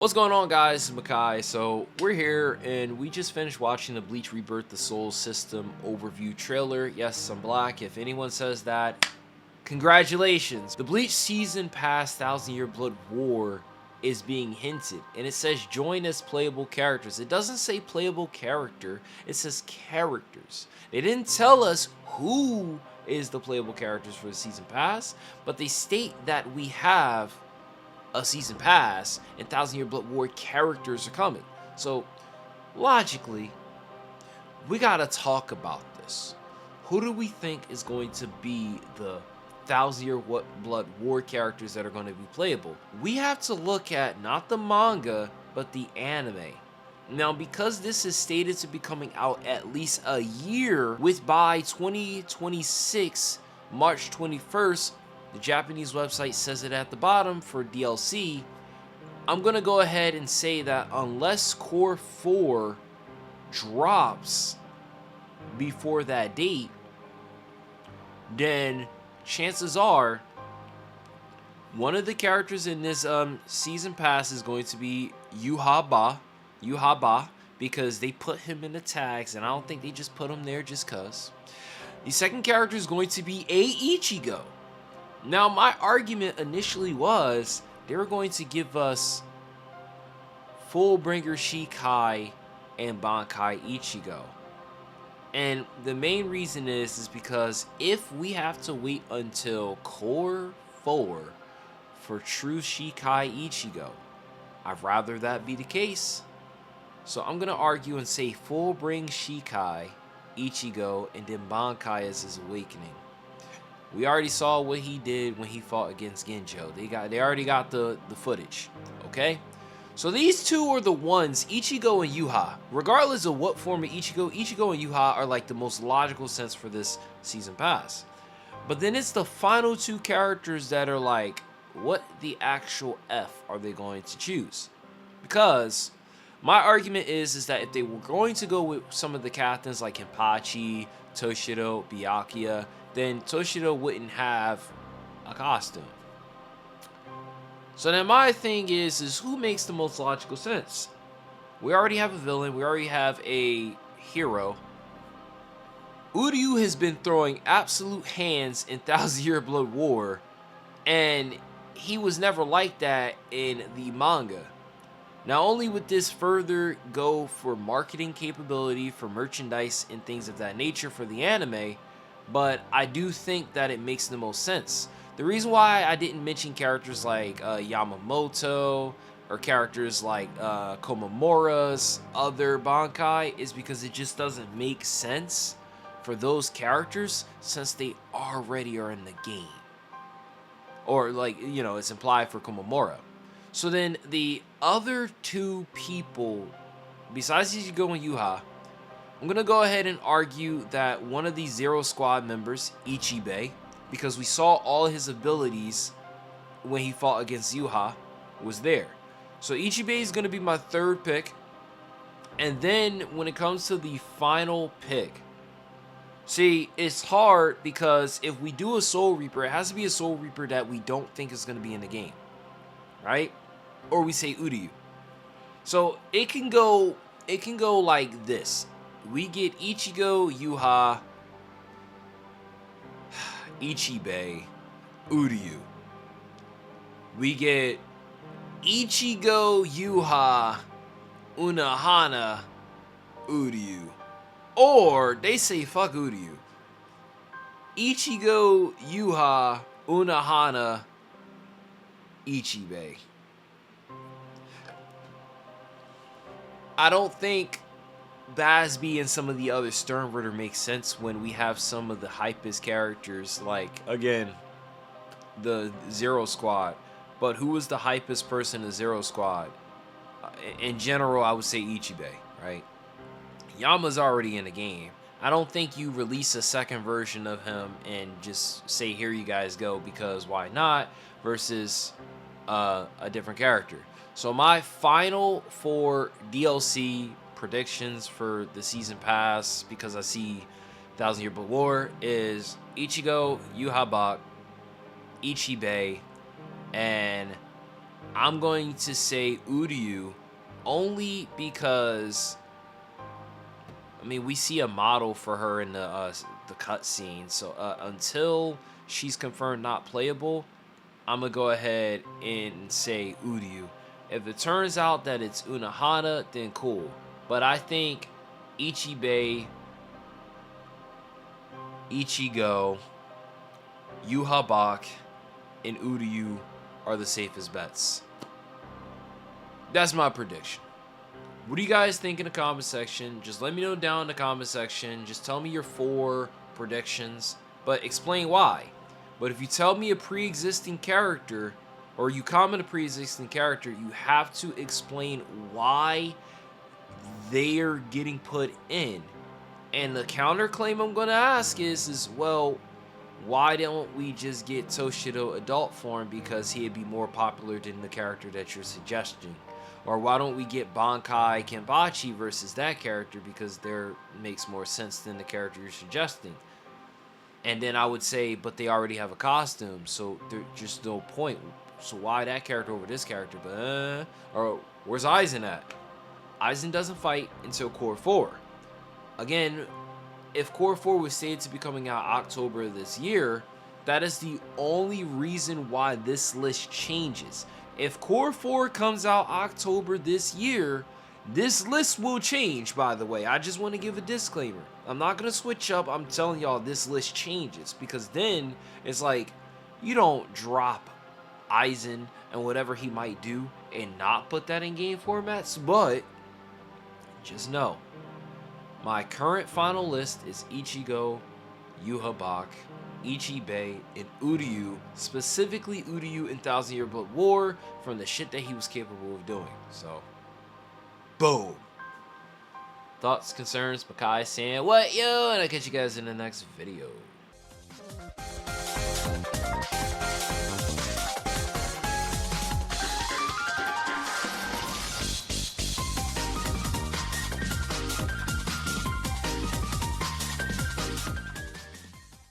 What's going on, guys? It's Makai. So we're here and we just finished watching the Bleach Rebirth the Soul System overview trailer. Yes, I'm black. If anyone says that, congratulations. The Bleach Season Pass 1000 Year Blood War is being hinted, and it says join as playable characters. It doesn't say playable character, it says characters. They didn't tell us who is the playable characters for the Season Pass, but they state that we have a season pass and 1000 Year Blood War characters are coming. So logically, we gotta talk about this. Who do we think is going to be the 1000 Year Blood War characters that are going to be playable? We have to look at not the manga, but the anime. Now, because this is stated to be coming out at least a year, with by 2026, March 21st, the Japanese website says it at the bottom for DLC. I'm going to go ahead and say that unless Core 4 drops before that date, then chances are one of the characters in this season pass is going to be Yuhaba, because they put him in the tags, and I don't think they just put him there just cuz. The second character is going to be Ichigo. Now, my argument initially was they were going to give us Fullbringer Shikai and Bankai Ichigo. And the main reason is because if we have to wait until Core 4 for true Shikai Ichigo, I'd rather that be the case. So I'm going to argue and say Fullbring Shikai Ichigo and then Bankai is his awakening. We already saw what he did when he fought against Genjo. They already got the footage, okay? So these two are the ones, Ichigo and Yuha. Regardless of what form of Ichigo and Yuha are like the most logical sense for this season pass. But then it's the final two characters that are like, what the actual F are they going to choose? Because my argument is that if they were going to go with some of the captains like Kenpachi, Toshiro, Byakuya, then Toshiro wouldn't have a costume. So then my thing is who makes the most logical sense? We already have a villain. We already have a hero. Uryu has been throwing absolute hands in 1000 Year Blood War, and he was never like that in the manga. Not only would this further go for marketing capability, for merchandise and things of that nature for the anime, but I do think that it makes the most sense. The reason why I didn't mention characters like Yamamoto or characters like Komamura's other Bankai is because it just doesn't make sense for those characters since they already are in the game. Or like, you know, it's implied for Komamura. So then the other two people, besides Ichigo and Yuha, I'm going to go ahead and argue that one of these Zero Squad members, Ichibei, because we saw all his abilities when he fought against Yuha, was there. So Ichibei is going to be my third pick. And then when it comes to the final pick, see, it's hard because if we do a Soul Reaper, it has to be a Soul Reaper that we don't think is going to be in the game, right? Or we say Uryu. So it can go like this. We get Ichigo, Yuha, Ichibei, Uryu. We get Ichigo, Yuha, Unohana, Uryu. Or they say fuck Uryu. Ichigo, Yuha, Unohana, Ichibei. I don't think Basby and some of the other Sternritter make sense when we have some of the hypest characters, like, again, the Zero Squad. But who was the hypest person in Zero Squad? In general, I would say Ichibei, right? Yama's already in the game. I don't think you release a second version of him and just say, here you guys go, because why not, versus a different character. So my final four DLC predictions for the season pass, because I see 1000 Year Blood War, is Ichigo, Yuhabak, Ichibei, and I'm going to say Uryu only because, I mean, we see a model for her in the cutscene. So until she's confirmed not playable, I'm gonna go ahead and say Uryu. If it turns out that it's Unohana, then cool. But I think Ichibei, Ichigo, Yuhabak, and Uryu are the safest bets. That's my prediction. What do you guys think in the comment section? Just let me know down in the comment section. Just tell me your 4 predictions, but explain why. But if you tell me a pre-existing character, or you comment a pre-existing character, you have to explain why they're getting put in. And the counterclaim I'm gonna ask is well, why don't we just get Toshido adult form because he'd be more popular than the character that you're suggesting? Or why don't we get Bankai Kenpachi versus that character because there makes more sense than the character you're suggesting? And then I would say, but they already have a costume, so there's just no point. So why that character over this character? Or where's Aizen at? Aizen doesn't fight until Core 4. Again, if Core 4 was stated to be coming out October this year, that is the only reason why this list changes. If Core 4 comes out October this year, this list will change, by the way. I just want to give a disclaimer. I'm not going to switch up. I'm telling y'all this list changes. Because then it's like, you don't drop Aizen and whatever he might do and not put that in game formats. But just know, my current final list is Ichigo, Yuhabak, Ichibei, and Uryu. Specifically Uryu in Thousand Year Blood War from the shit that he was capable of doing. So, boom. Thoughts, concerns, Makai saying what yo, and I'll catch you guys in the next video.